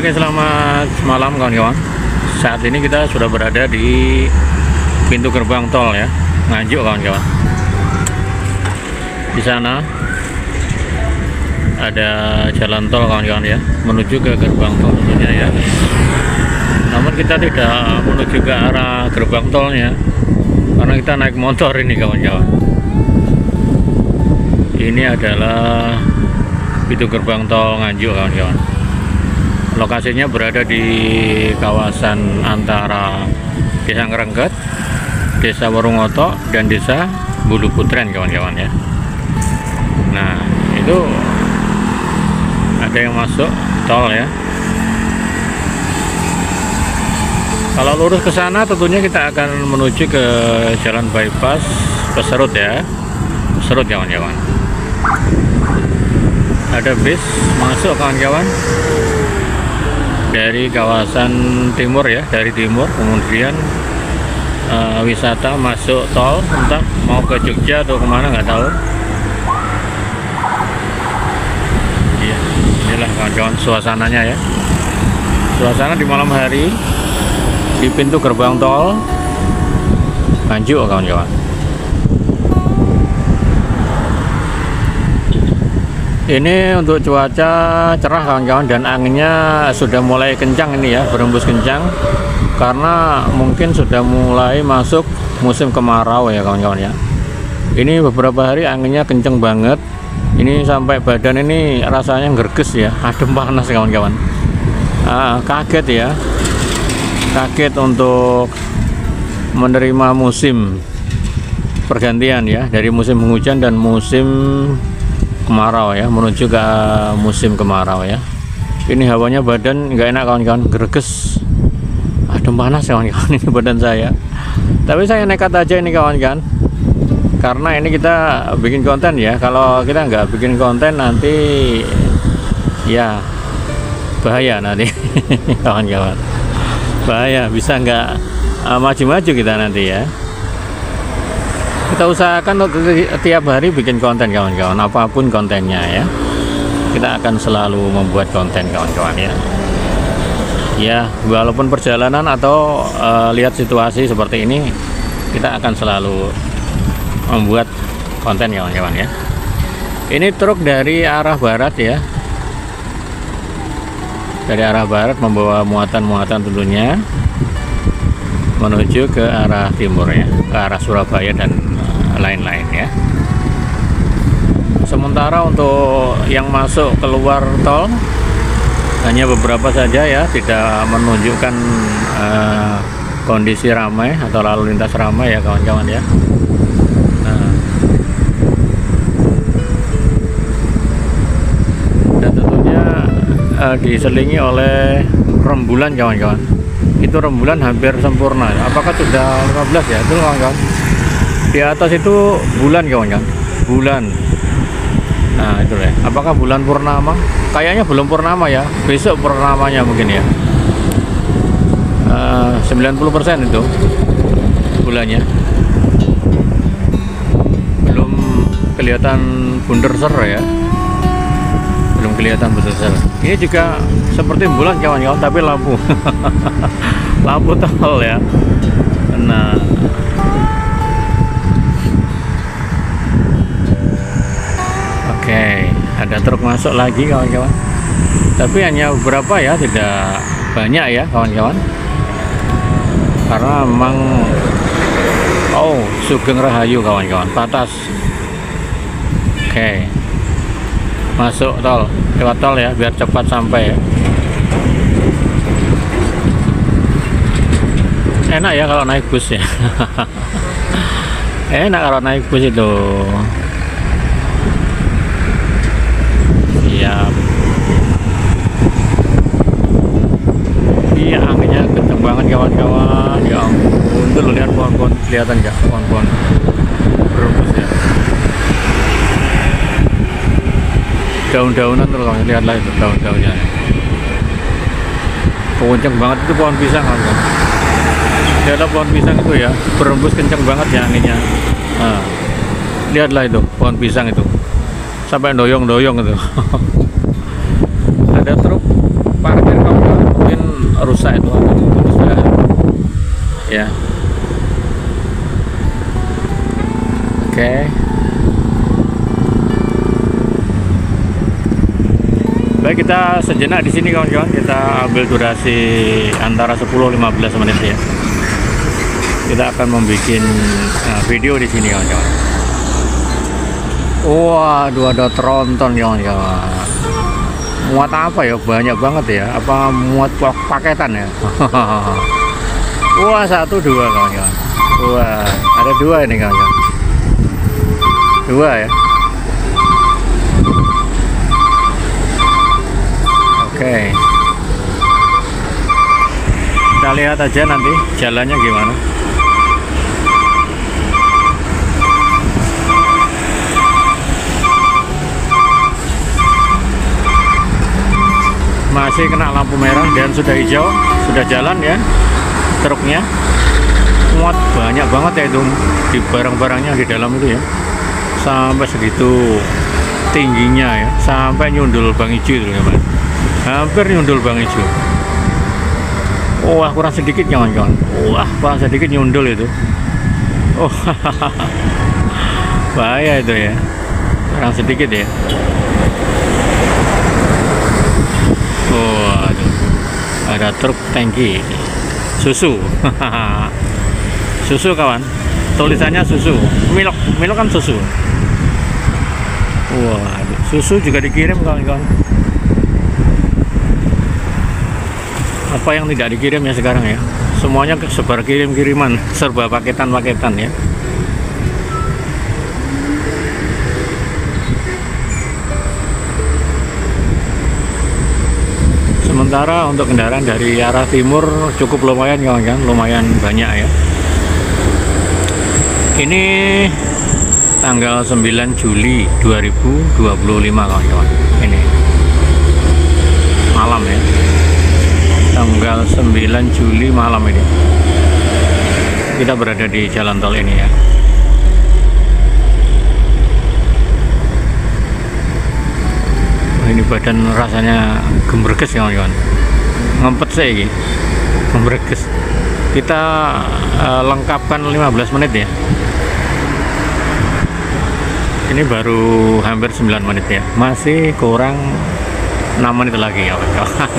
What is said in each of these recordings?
Oke, selamat malam kawan-kawan. Saat ini kita sudah berada di pintu gerbang tol ya, Nganjuk kawan-kawan. Di sana ada jalan tol kawan-kawan ya, menuju ke gerbang tol tentunya ya. Namun kita tidak menuju ke arah gerbang tolnya, karena kita naik motor ini kawan-kawan. Ini adalah pintu gerbang tol Nganjuk kawan-kawan. Lokasinya berada di kawasan antara Desa Ngerengget, Desa Warungoto, dan Desa Bulu Putren kawan-kawan ya. Nah, itu ada yang masuk tol ya. Kalau lurus ke sana tentunya kita akan menuju ke jalan bypass Peserut ya. Peserut kawan-kawan. Ada bis masuk kawan-kawan dari kawasan timur ya, dari timur, kemudian wisata masuk tol, entah mau ke Jogja atau kemana nggak tahu. Iya, inilah kawan-kawan suasananya ya, suasana di malam hari di pintu gerbang tol Nganjuk kawan-kawan. Ini untuk cuaca cerah kawan-kawan, dan anginnya sudah mulai kencang ini ya, berembus kencang karena mungkin sudah mulai masuk musim kemarau ya kawan-kawan ya. Ini beberapa hari anginnya kencang banget, ini sampai badan ini rasanya gerges ya, adem panas kawan-kawan. Kaget ya, kaget untuk menerima musim pergantian ya, dari musim hujan dan musim kemarau ya, menuju ke musim kemarau ya. Ini hawanya badan nggak enak kawan-kawan, greges, adem panas kawan-kawan ini badan saya. Tapi saya nekat aja ini kawan-kawan, karena ini kita bikin konten ya. Kalau kita nggak bikin konten nanti ya bahaya nanti kawan-kawan, bahaya, bisa nggak maju-maju kita nanti ya. Kita usahakan untuk tiap hari bikin konten kawan-kawan, apapun kontennya ya. Kita akan selalu membuat konten kawan-kawan ya. Ya, walaupun perjalanan atau lihat situasi seperti ini, kita akan selalu membuat konten kawan-kawan ya. Ini truk dari arah barat ya. Dari arah barat membawa muatan-muatan tentunya menuju ke arah timur ya, ke arah Surabaya dan lain-lain ya. Sementara untuk yang masuk keluar tol hanya beberapa saja ya, tidak menunjukkan kondisi ramai atau lalu lintas ramai ya kawan-kawan ya. Nah, dan tentunya diselingi oleh rembulan kawan-kawan. Itu rembulan hampir sempurna. Apakah sudah 15 ya? Itu kawan-kawan. Di atas itu bulan kawan-kawan, bulan. Nah itu ya. Apakah bulan purnama? Kayaknya belum purnama ya. Besok purnamanya mungkin ya. 90% itu bulannya. Belum kelihatan bunderser ya. Belum kelihatan bunderser. Ini juga seperti bulan kawan-kawan, tapi lampu. Lampu tol ya. Nah, oke, ada truk masuk lagi kawan-kawan. Tapi hanya beberapa ya, tidak banyak ya kawan-kawan. Karena memang Sugeng Rahayu kawan-kawan, Patas. Oke. Masuk tol, lewat tol ya, biar cepat sampai ya. Enak ya kalau naik bus ya. Enak kalau naik bus itu. Siap. Iya, anginnya kenceng banget kawan-kawan. Ya ampun, tuh lihat pohon-pohon, kelihatan nggak pohon-pohon berembus ya. Daun-daunan tuh kawan, lihatlah itu daun-daunnya. Kenceng banget itu pohon pisang kawan. Lihatlah pohon pisang itu ya, berembus kenceng banget ya anginnya. Nah, lihatlah itu pohon pisang itu, sampai doyong-doyong itu. Ada truk parkir kawan-kawan rusak itu sudah ya. Oke. Baik, kita sejenak di sini kawan-kawan, kita ambil durasi antara 10-15 menit ya. Kita akan membuat video di sini kawan-kawan. Waduh, ada tronton kawan-kawan. Muat apa ya? Banyak banget ya. Apa muat paketan ya? Wah, 1, 2 kawan-kawan. Wah, ada 2 ini kawan-kawan. 2 ya. Oke, kita lihat aja nanti jalannya gimana. Masih kena lampu merah dan sudah hijau, sudah jalan ya truknya. Muat banyak banget ya itu di barang-barangnya di dalam itu ya, sampai segitu tingginya ya, sampai nyundul Bang Ijo itu ya, hampir nyundul Bang Ijo. Wah, kurang sedikit kawan-kawan. Wah, kurang sedikit nyundul itu. Oh, bahaya itu ya, kurang sedikit ya. Oh, aduh. Ada truk tangki susu. Susu kawan, tulisannya susu. Milok kan susu. Wah, susu juga dikirim kawan-kawan. Apa yang tidak dikirim ya sekarang ya, semuanya sebar kirim-kiriman, serba paketan-paketan ya. Sementara untuk kendaraan dari arah timur cukup lumayan kawan-kawan, lumayan banyak ya. Ini tanggal 9 Juli 2025 kawan-kawan. Ini malam ya, tanggal 9 Juli malam ini kita berada di jalan tol ini ya. Ini badan rasanya gembreges kawan-kawan, ngempet saya ini gembreges. Kita lengkapkan 15 menit ya, ini baru hampir 9 menit ya, masih kurang 6 menit lagi kawan-kawan.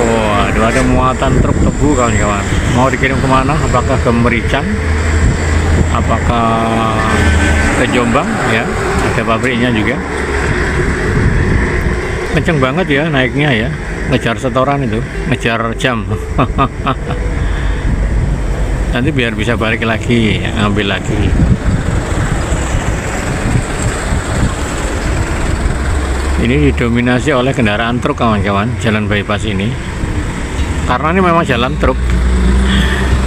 Oh, ada muatan truk tebu kawan-kawan, mau dikirim kemana? Apakah ke Merican, apakah ke Jombang ya, ada pabriknya juga. Kenceng banget ya naiknya ya, ngejar setoran itu, ngejar jam. Nanti biar bisa balik lagi, ambil lagi. Ini didominasi oleh kendaraan truk kawan-kawan, jalan bypass ini, karena ini memang jalan truk.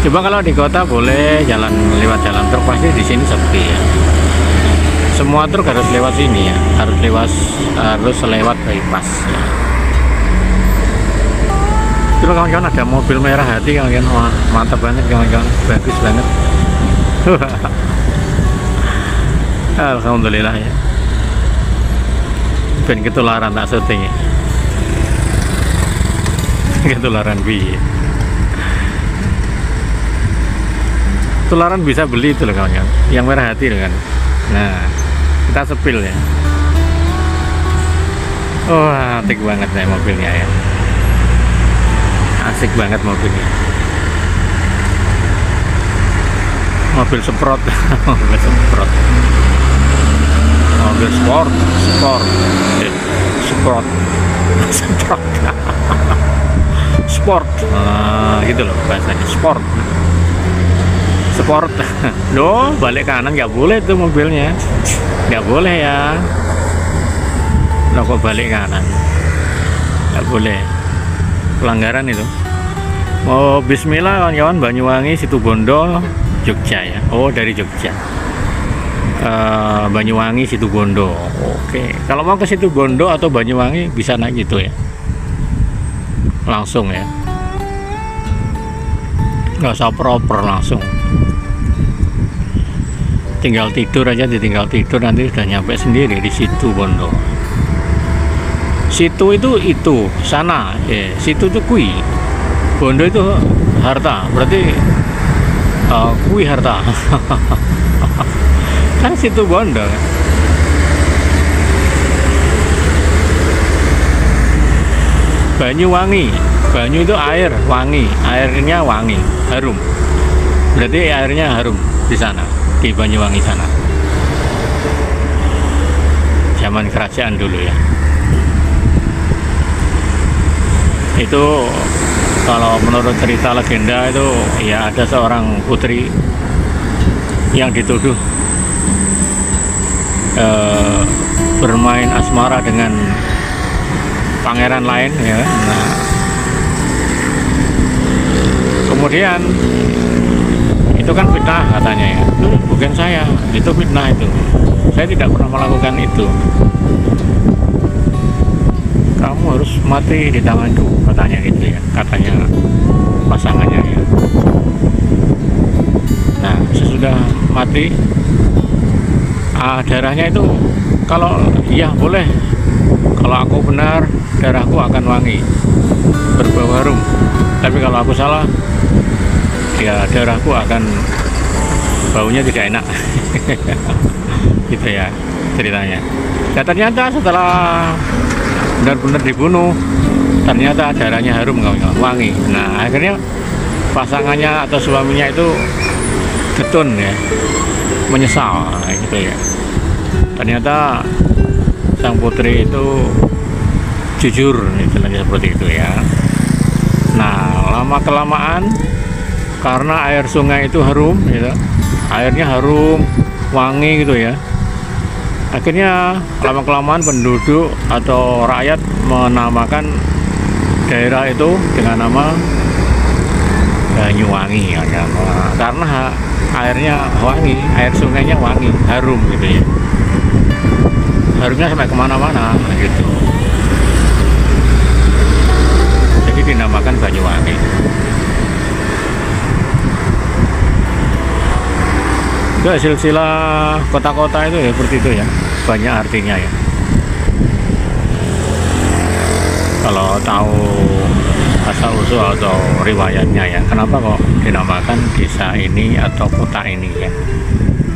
Coba kalau di kota boleh jalan lewat jalan truk, pasti di sini sepi ya. Semua truk harus lewat sini ya, harus lewat bypass ya. Coba kawan-kawan, ada mobil merah hati kawan-kawan. Wah, mantap banget kawan-kawan, bagus banget. Alhamdulillah ya. Ben ketularan tak syuting ya. Ketularan bi. Ketularan bisa beli itu loh kawan-kawan, yang merah hati loh kan. Nah, kita sepil ya. Wah, asik banget nih mobilnya ya. Asik banget mobilnya. Mobil Sprott. Mobil Sprott. Mobil sport. Sport. Gitu loh bahasanya, sport. Loh, balik kanan nggak boleh tuh mobilnya, nggak boleh ya. Loh, kok balik kanan nggak boleh, pelanggaran itu. Oh, bismillah kawan-kawan, Banyuwangi, Situbondo, Jogja ya. Oh, dari Jogja, Banyuwangi, Situbondo. Oke, kalau mau ke Situbondo atau Banyuwangi bisa naik gitu ya, langsung ya, nggak usah proper, langsung tinggal tidur aja, ditinggal tidur nanti sudah nyampe sendiri di Situbondo. Situ itu sana, situ itu kui. Bondo itu harta, berarti kui harta. Kan situ Bondo. Banyuwangi, banyu itu air, wangi, airnya wangi, harum. Berarti airnya harum di sana, di Banyuwangi sana. Zaman kerajaan dulu ya. Itu kalau menurut cerita legenda itu ya ada seorang putri yang dituduh bermain asmara dengan pangeran lain ya. Nah, kemudian itu kan fitnah katanya ya. Itu bukan saya, itu fitnah itu. Saya tidak pernah melakukan itu. Kamu harus mati di tanganku katanya gitu ya, katanya pasangannya ya. Nah, sesudah mati darahnya itu kalau iya boleh, kalau aku benar darahku akan wangi, berbau harum. Tapi kalau aku salah ya darahku akan baunya tidak enak. Gitu ya ceritanya. Dan ternyata setelah benar-benar dibunuh, ternyata darahnya harum, wangi. Nah, akhirnya pasangannya atau suaminya itu getun ya, menyesal gitu ya. Ternyata sang putri itu jujur, istilahnya seperti itu ya. Nah, lama kelamaan karena air sungai itu harum gitu, airnya harum, wangi gitu ya. Akhirnya lama-kelamaan penduduk atau rakyat menamakan daerah itu dengan nama Banyuwangi ya, karena airnya wangi, air sungainya wangi, harum gitu ya. Harumnya sampai kemana-mana gitu. Jadi dinamakan Banyuwangi. Itu silsilah kota-kota itu ya seperti itu ya, banyak artinya ya. Kalau tahu asal usul atau riwayatnya ya, kenapa kok dinamakan desa ini atau kota ini ya?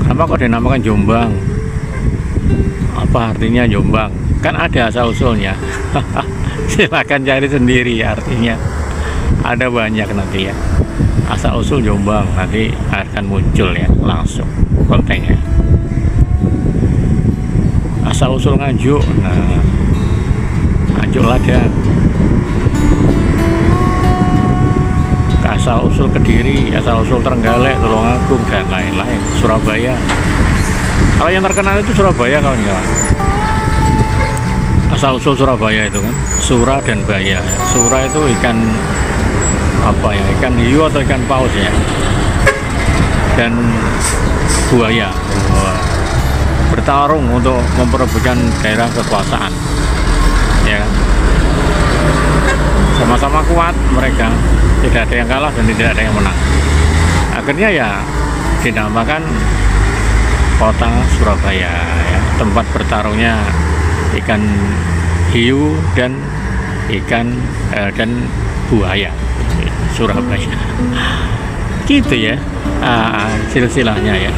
Kenapa kok dinamakan Jombang? Apa artinya Jombang? Kan ada asal usulnya. Silakan cari sendiri artinya. Ada banyak nanti ya. Asal usul Jombang nanti akan muncul ya langsung kontennya. Asal usul Nganjuk, nah Nganjuk Lada. Asal usul Kediri, asal usul Trenggalek, Tulungagung dan lain-lain. Surabaya. Kalau yang terkenal itu Surabaya kawan-kawan. Asal usul Surabaya itu kan Sura dan Baya. Sura itu ikan apa ya, ikan hiu atau ikan paus ya, dan buaya bertarung untuk memperebutkan daerah kekuasaan ya, sama-sama kuat mereka, tidak ada yang kalah dan tidak ada yang menang. Akhirnya ya dinamakan kota Surabaya ya, tempat bertarungnya ikan hiu dan ikan dan buaya. Surabaya gitu ya, silsilahnya ya.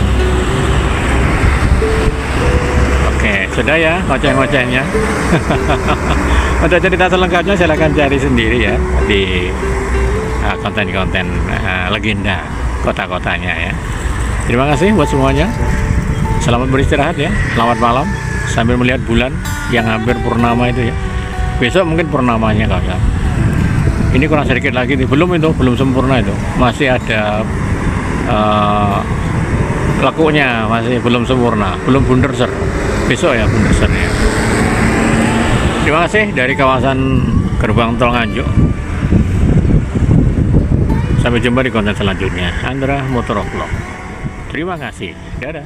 Oke, sudah ya ngoceh-ngocehnya. Untuk cerita selengkapnya silahkan cari sendiri ya di konten-konten legenda kota-kotanya ya. Terima kasih buat semuanya, selamat beristirahat ya, selamat malam sambil melihat bulan yang hampir purnama itu ya. Besok mungkin purnamanya kawan. Ini kurang sedikit lagi nih, belum sempurna itu, masih ada lekuknya, masih belum sempurna, belum bunderser. Besok ya bunderser ya. Terima kasih dari kawasan Gerbang Tol Nganjuk. Sampai jumpa di konten selanjutnya. Andra Motovlog. Terima kasih. Dadah.